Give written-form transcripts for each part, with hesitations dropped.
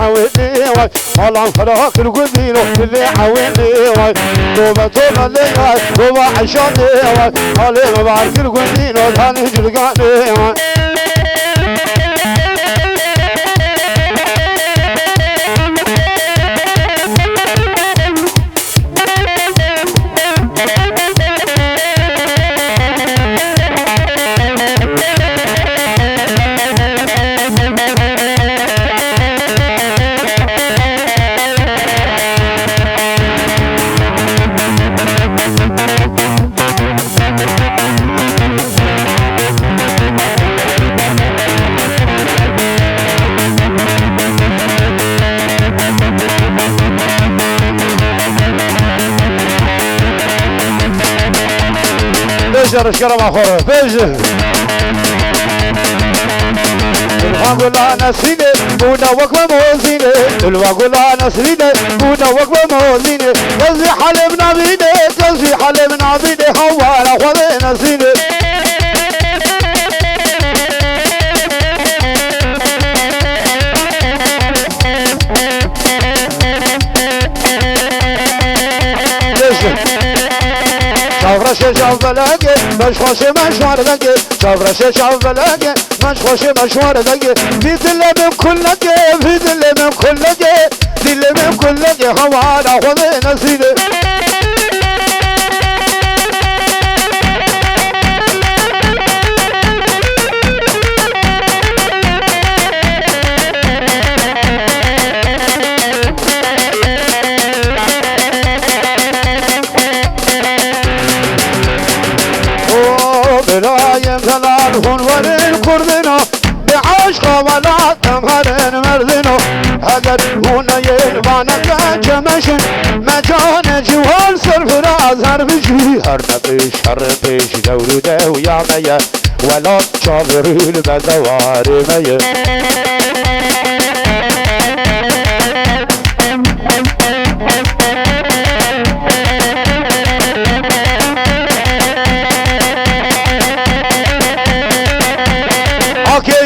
عويني واي والله فراك القدينو اللي عويني واي توبة توبة لي واي توبة عشاني واي علي مبارك القدينو ثاني جلقاني واي بجر الشرم اخوره بجر الواقولا نسريني بودا وقوة موزيني الواقولا نسريني بودا وقوة موزيني قصي حلم نابيني قصي حلم نابيني هوالا خوضي نسريني شافرش شاف بلگه مش خوش مشوار دگه شافرش شاف بلگه مش خوش مشوار دگه بی دلم کلگه بی دلم کلگه دلم کلگه هوالا خود نسیده برايم ثلال هنورين كردنا بعشق ولا تمهرين مردنا اگر هنا يلوانك جمشن مجان جوال سرفراز هر بجي هر نبش دورو دو يا ميا ولا تشاورين بدوار ميا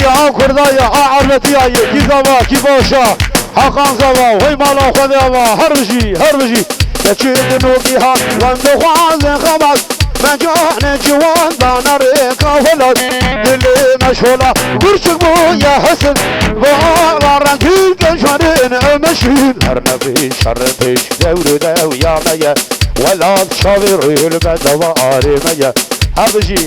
يا كردا يا عربتي يا كي زوا كي باشا حقان زوا وي مالا خدا هربجي هربجي تشيد نوبيها وند خوازن خباز مجان جوان دانر كافلات دل مشولا برشق بو يا حسن وارن تلك شرين مشين هرنبي شربش دور دو يا ميا ولا تشاور البدوار ميا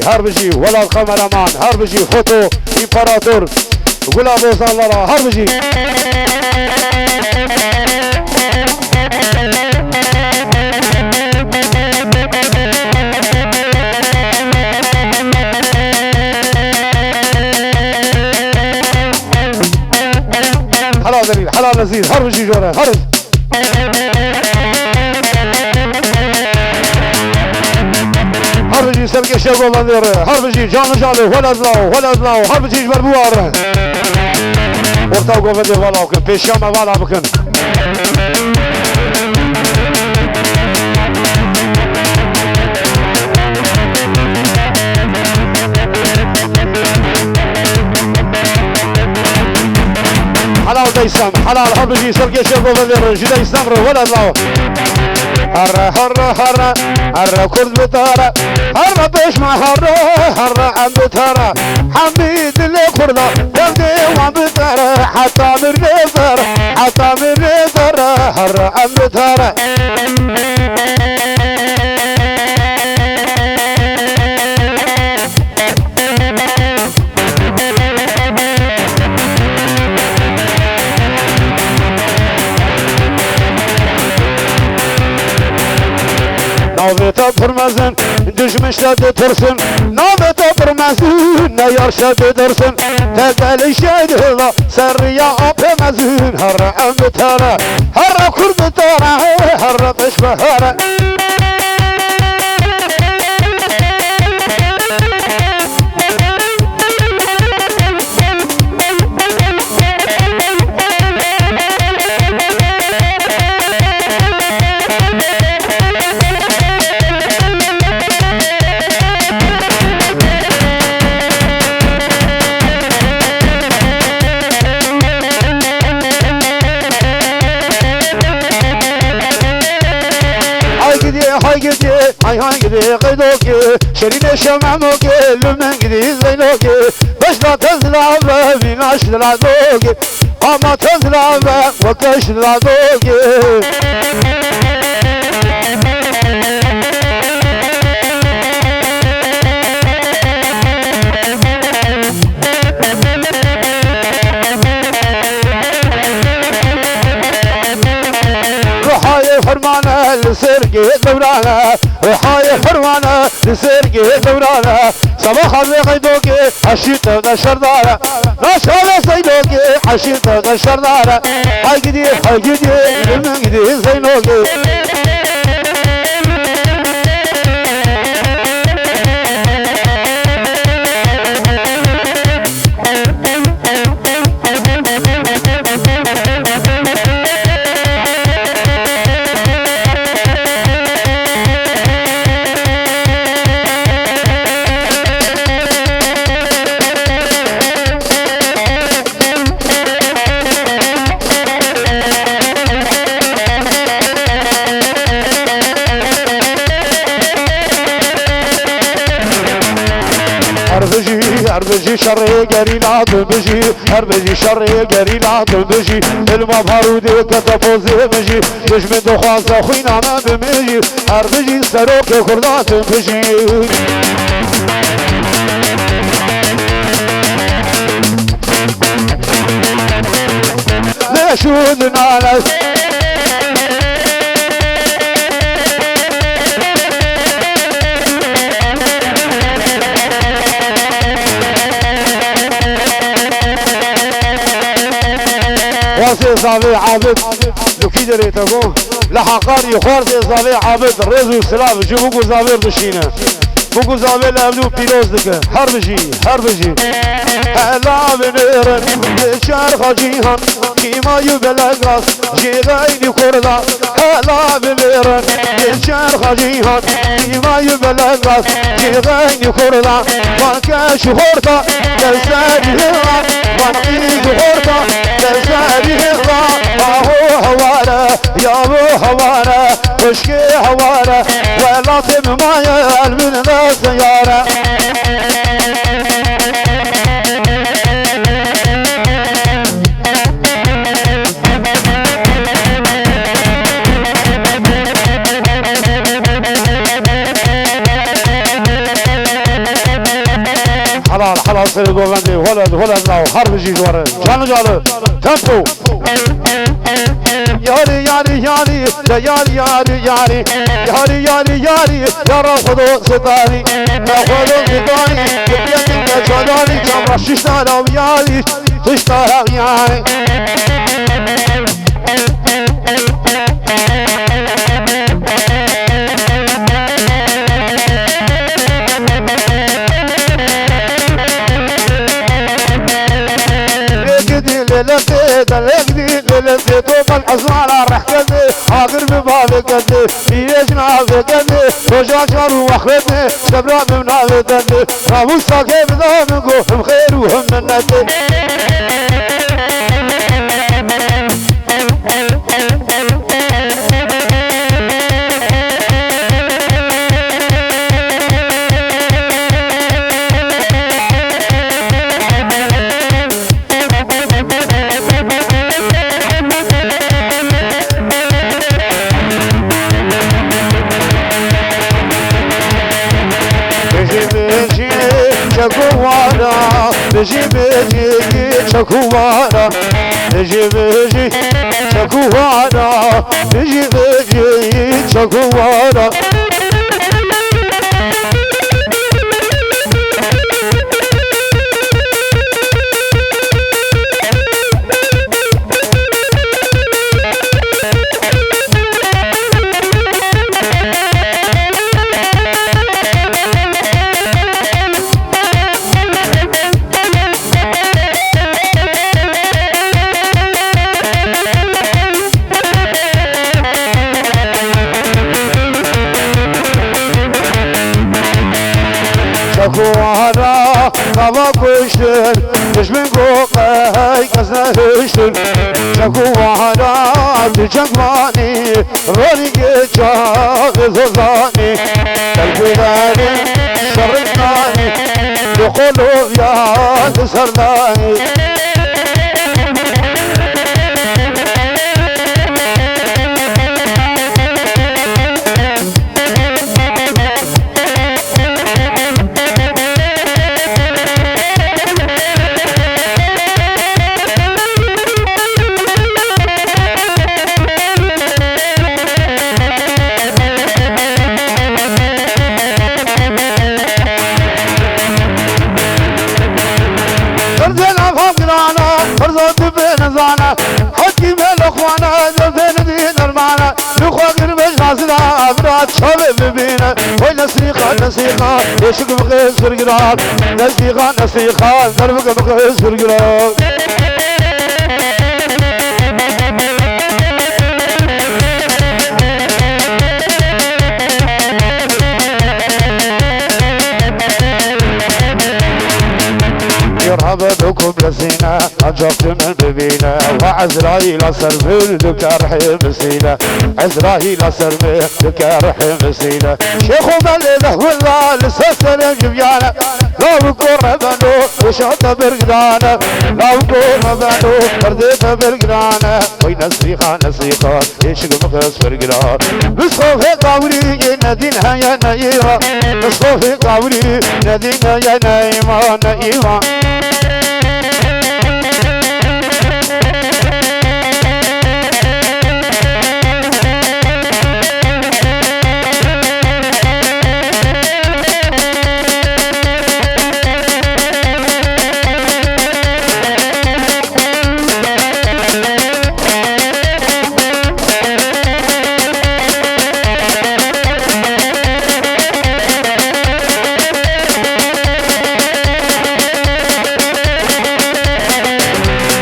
هربجي ولا الكاميرامان هربجي فوتو امبراطور قولا بوزانلارا هربجي حلال دليل حلال لذيذ هربجي جورا هرب هربجي سرقة شغل بندر هربجي جانو جالو ولد لاو هربجي جبر بوار ورتاو قوة والا بكن پیشام والا بكن حلال ديسام حلال هربجي سرقة شغل بندر جدا يستمر ولد لاو هر كرد بتارا هر بيش ما هر عم بتارا حميد اللي كردا يبدي وعم بتارا حتى من نظر هر عم بتارا نابتا پرمزن دشمن شد ترسن نابتا پرمزن نیار شد درسن تدل شد هلا سریا آب مزن هر عم بتاره هر کرد بتاره هر بش بهاره هاي قدي هاي قدي قدوكي شرين شماموكي لمن قدي زينوكي باش لا تزلع بيناش للعدوكي اما تزلع وكاش للعدوكي فرمانه لسرقي دورانا وحاي فرمانه لسرقي دورانا صباح الغيدوكي حشيته ذا شردارة ناس هذا سيدوكي حشيته ذا شردارة هاي قدي من قدي زينوكي هربجي شري قرينا بجي هربجي شري قرينا بجي المبهرودي كتفوزي بجي تجمد خوازة خوينا ما بمجي هربجي سروك كردات بجي نشودنا ناس واسي صافي عابد لو كي دري تقول لحقاري خوارزي صافي عابد الرزو السلام جيبوكو زافير دشينا بوكو زافير لابدو بيلوز دك هربجي هلا بنيرن شارخ جيهان كيما يبلغ راس جيغيني كردا هلا بنيرن شارخ جيهان كيما يبلغ راس جيغيني كردا وانكاش خورتا تلساني هلا وانكيش خورتا تلساني هلا اهو هوانا يا ابو هوانا وشكي هوانا ولا تم مايا من السيارة حلال سيد وغندي ولد راو حرب جي جوار جانو تمبو ياري يا رافضو ستاني يبيتك جاناني جمرا ششتانا وياري تشتانا وياري لقيت طوب الحصان راح كذي حاضر ببالي كذي يجنا في كذي وجاجر وخذني شبرا من نادي رابوسا كيف ذا منكو بخير وهم النادي بيجي شكوانا بيجي شكوانا بيجي شكوانا شكوانا كما كشتر مش من قوقي كسنا هشتن شكو وحنا تجمعني روني جاغ زوزاني تلقيني شرقناني لقلوب يا تسرناني حكي ملخوانا زين دين المعنى نخوغر مجلسنا أبراد شبه ببينا وي نسيقا نسيقا يشق بقيس فرقران نسيقا نسيقا نربق بقيس فرقران مرحبا بكم لسينا أجبت من ببينا وعزرائيل أسر بلدك أرحم سينا عزرائيل أسر بلدك أرحم سينا شيخ ملده والله لسسر جبيانا لو قربانو وشعت برقدانا لو قربانو فرديت برقدانا وي نسيخا نسيخا يشق مخص برقدان نصوفي قاوري ندينها يا نايما نصوفي قاوري ندينها يا نايما نايما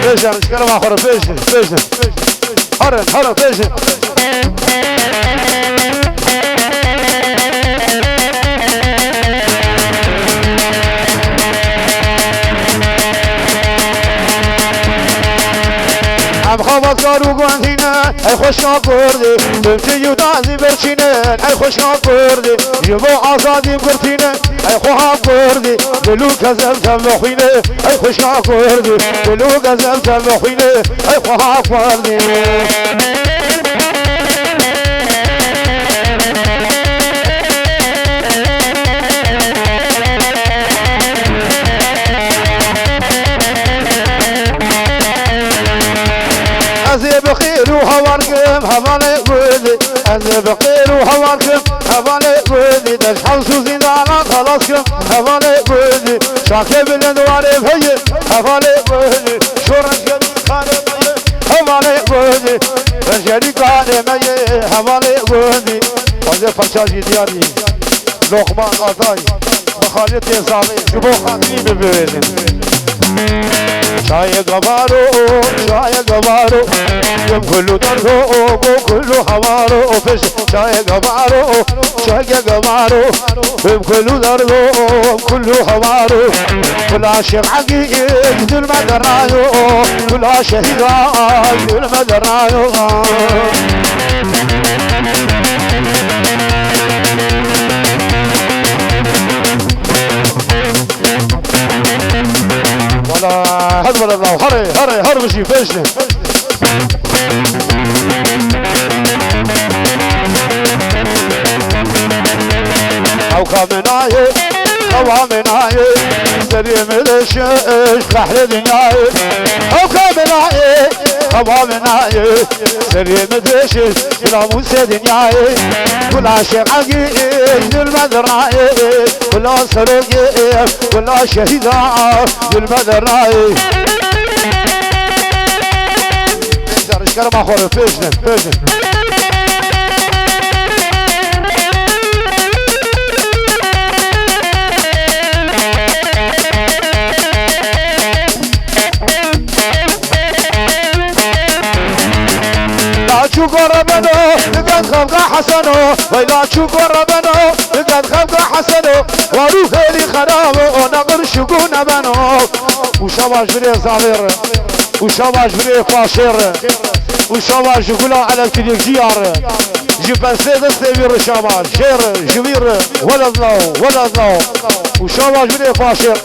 فيجن اشكال اخر فيجن هرن فيجن ام خبط كارو قوانتينا اي خوشنا كردي بمتي يودازي برشينا اي خوشنا كردي يبو عصادي برتينا اي خوها كردي بلو كزم تمخينا اي خوشنا كردي بلو كزم تمخينا اي خوها كردي أزي بخير وهواركم هبالي ودي أزي بخير وهواركم هبالي ودي تشحن سوزي دانا خلاصكم هبالي ودي شاكي بالندواري بهي هبالي ودي شورنكم خاني مي هبالي ودي رجالي قاني مي هبالي ودي وزي فرشاجي دياري لقمان آتاي مخالط يزالي جبو خاني ببيرين شاي قبارو يوم كله درغو كله حوارو فش شاي قبارو يوم كله درغو كله حوارو كل عاشق عقيد المدرايو كل شهيد المدرايو ولا هذا ولا الله هري مشي فيشنا او كامناي قوامناي سريم الشيش بحر دنياي او كامناي قوامناي سريم الشيش ناموس دنياي كل عاشق عقيد المدراي كل سرقي كل شهيد المدراي اشكال ما خور فيشن شو قربنا لقد خلق حسنه ولا شو قربنا لقد خلق حسنه وروح لي خراب ونقر شقون بنو وشباش بري زالير وشباش بري فاشير وشباش يقولوا على التلفزيون جيب سيد سيفير شباش شير جبير ولد لو وشباش بري فاشير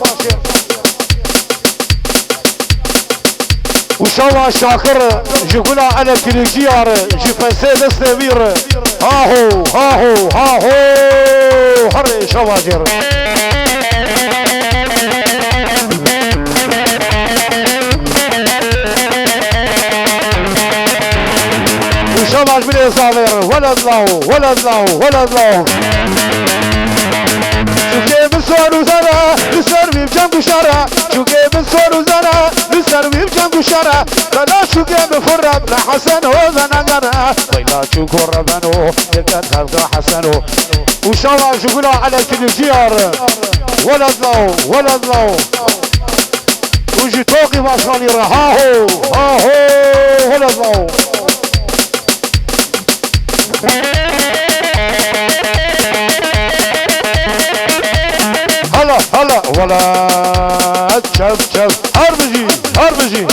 وشباش شاكر يقولوا على التلفزيون جيب سيد سيفير هاهو هري شباجر وشباش بلي صابر ولد له شو كيف الصور وزرع لسربي بجنب شارع شو كيف الصور وزرع لسربي بجنب شارع لا شو كيف فرب لحسن هو زنقرع ويلا شو قربانو يكاد خلق حسنو وشباش يقولوا على التلفزيون ولد له وجي توقي باشغالي هاهو ولد له هلا ولا شف هربجي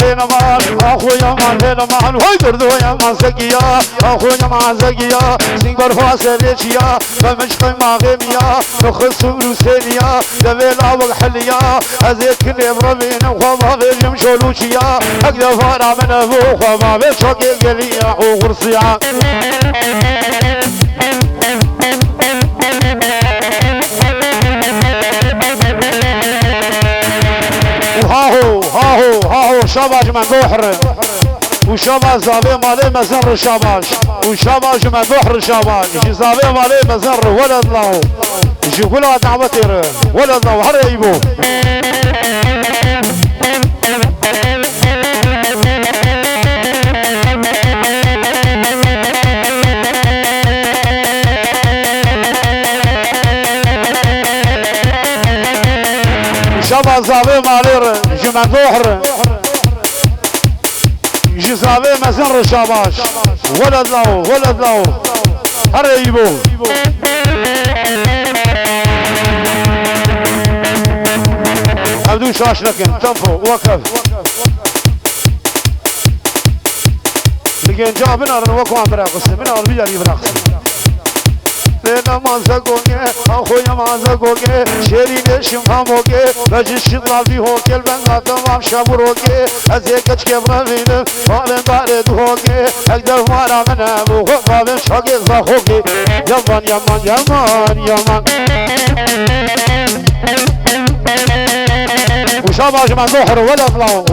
لينا مان اخويا مان لينا مان هاي دردو يا مان زكيا اخويا مان زكيا سينغر فاسليشيا فمشقي ما غيميا نخص روسينيا دبيلا والحليا ازيك كني بربين وخما بيجم شولوشيا اقدر فانا من ابو خما بيشوكي قليا وغرسيا هاهو شباش من بحر وشباش زابي مالي مزر شباش وشباش من بحر شباش زابي مالي مزر ولد له يجي كلها دعوتي ولد له هريبو شباش زابي مالي يجي من بحر جزابي مزر شباش ولد له هريبو عبدو شاش لكن تنفو وقف لكن جابنا رنوكو عم براقص من البيجاري براقص لنا ما زقوكي اخويا ما زقوكي شيرين شماموكي بجيش شطلابي هوكي البنغا تمام شابروكي ازيك اشكبنا فينا فالن بارد هوكي اقدر مارا من ابو فالن شاقي زاخوكي يمان وشاباش من بحر ولد له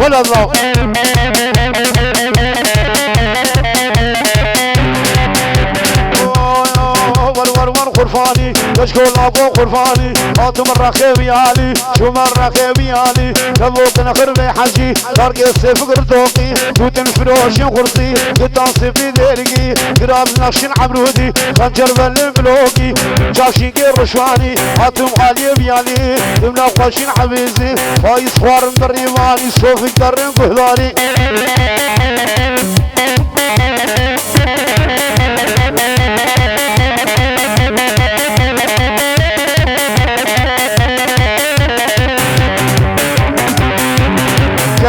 ور خرفاني تشكول ابو خرفاني هاتم الرخيبي علي شو من رخيبي علي تبوك نخر بي حجي ترقي السيف قرطوقي توتن فروش خرطي قطان في ديرقي قراب نقشن عبرودي خنجر بالملوكي جاشي قير رشواني هاتم علي بيالي امنا قوشين عبيزي فايس خوارن دريماني صوفي درن كهلاني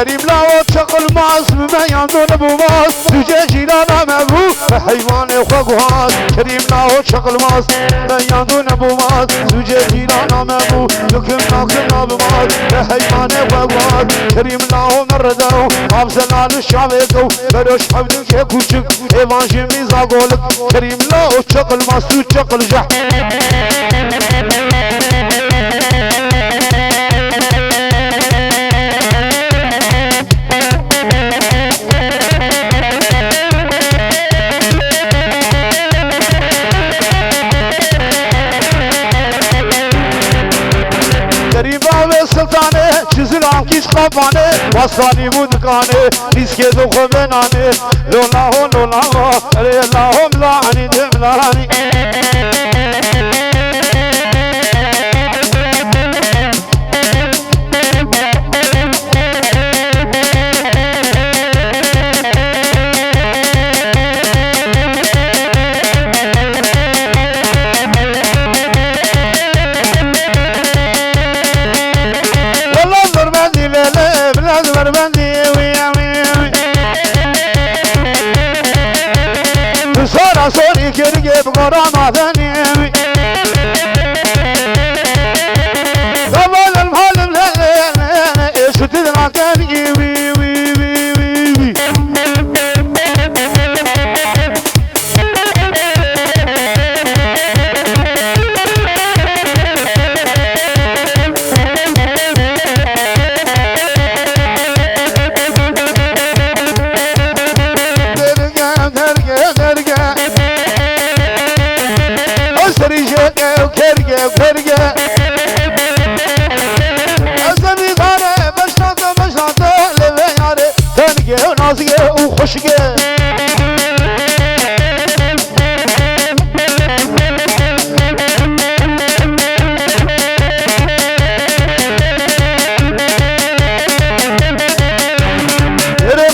كريم لا وتشغل ماس بما يندون ابو ماس تجي لانا مبهو حيوان وخقوهاس كريم لا وتشغل ماس بما يندون ابو ماس تجي لانا مبهو لكم ابو ماس حيوان وخقوهاس كريم لا ومردو ابزلال الشعبيكو بروش حبدن كيكوشك ايوان جيمي زاقولك كريم لا وتشغل ماس تشغل جح سلطانه چیزی لانکیش خوابانه واسانی مودکانه نیسکه دو خوبنانه لولا علی الله ملانی دملانی كرامة ثانية قبل المعلم لا شو تدرى كان وي وي وي وي فرقة أزمي غارة مشنطة لبيارة تنقى ونازقة وخشقة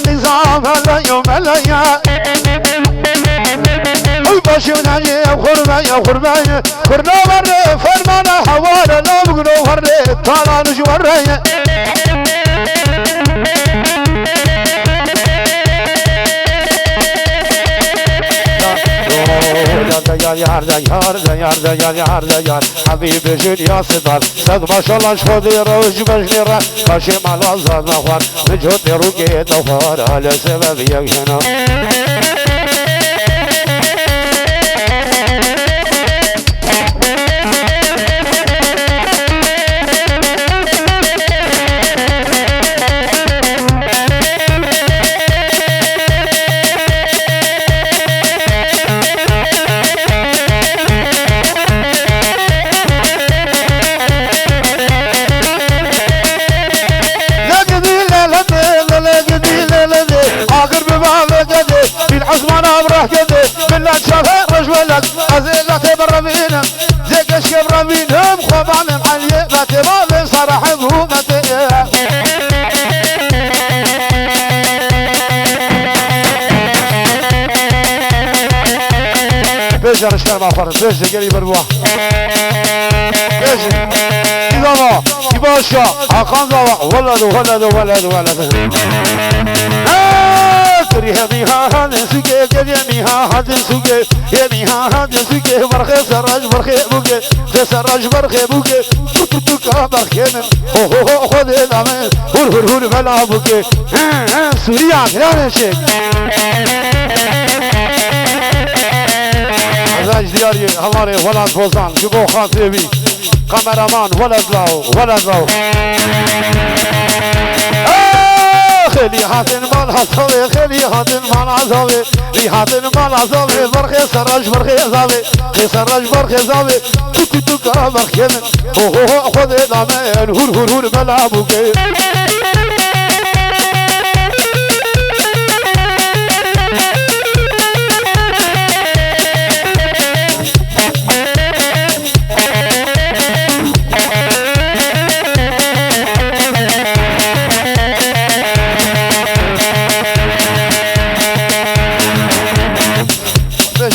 النظام هلا يوم هلا باشي ونعني خربايا خربايا خرنا وري فرمانا حوالا لا بقنو وري طالا نجي وري يار حبيبي جن يا صدر صد ما شاء الله شخدي روج بجنيرة باشي مع الوزاد مخوار من جوتي روكي دوفار على سبب يكشنا بالله تشافى رجولك أزيلة برمينا زيك اشكب رمينهم خبعنا معلي ما تبالي صرح بهومتي بيجي رشكال مع فرد بيجي قريب البوا بيجي إذا ما يباشا حقان زوا ولد يميها هذا سوقي قد يميها هذا سوقي يميها هذا سوقي برخي سراج برخي بوقي سراج برخي بوقي توكا برخي من هو خذ الامن هور بلا بوقي سوريا كلام شيك عزاج دياري هماري ولد فوزان جبو خاطبي كاميرامان ولد لاو خلي هاتن مال حصوي خلي هاتن مال عزوي لي هاتن مال عزوي برخي سراج برخي زاوي خي سراج برخي زاوي توكا برخي من هو خذ الامن هور بلا بوقي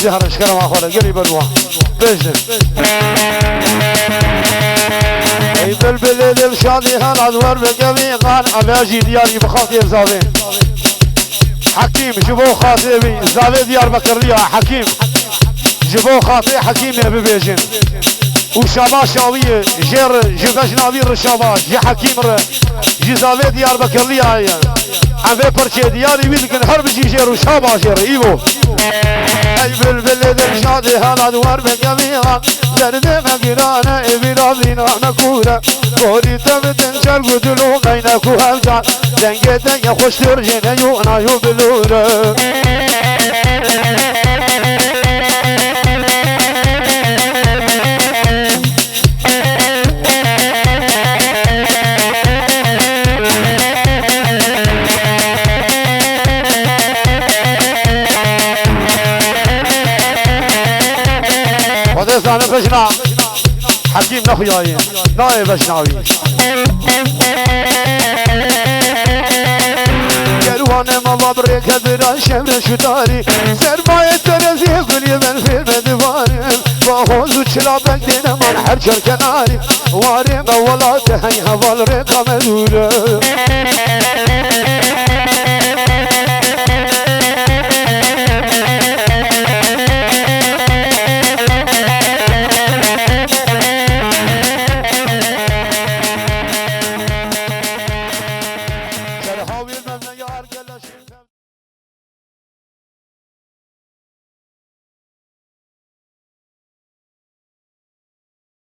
جهر اشكرا مع اخوانا قريب الوا بيجن اي بلبل الشادي هالادوار بقبي قال عباجي دياري بخاطر زاوين حكيم جبو خاطبي زاوي ديار بكرليا حكيم جبو خاطي حكيم يا ببيجن وشابا شاوية جير جبجناوي رشابا جي حكيم جي زاوي ديار بكرليا عمي برشي دياري بيلكن هرب جي جير وشابا جير ايوه اي بلبل الشادي هالادوار بقبيها درد مقرانا ابرابينا نكورا قولي تبتن شرق دلو بينكو هلقا دنگه خوش ترجين يونا يبلورا وديسان بجنا حكيم نخياي ناي بجناوي كروان ما بريك هدرا شمر شداري سرماية ترزي قولي من في المدواري وهوزو شلابك دينا من حرجر كناري واري مولا تهي هوال ريقا مدورة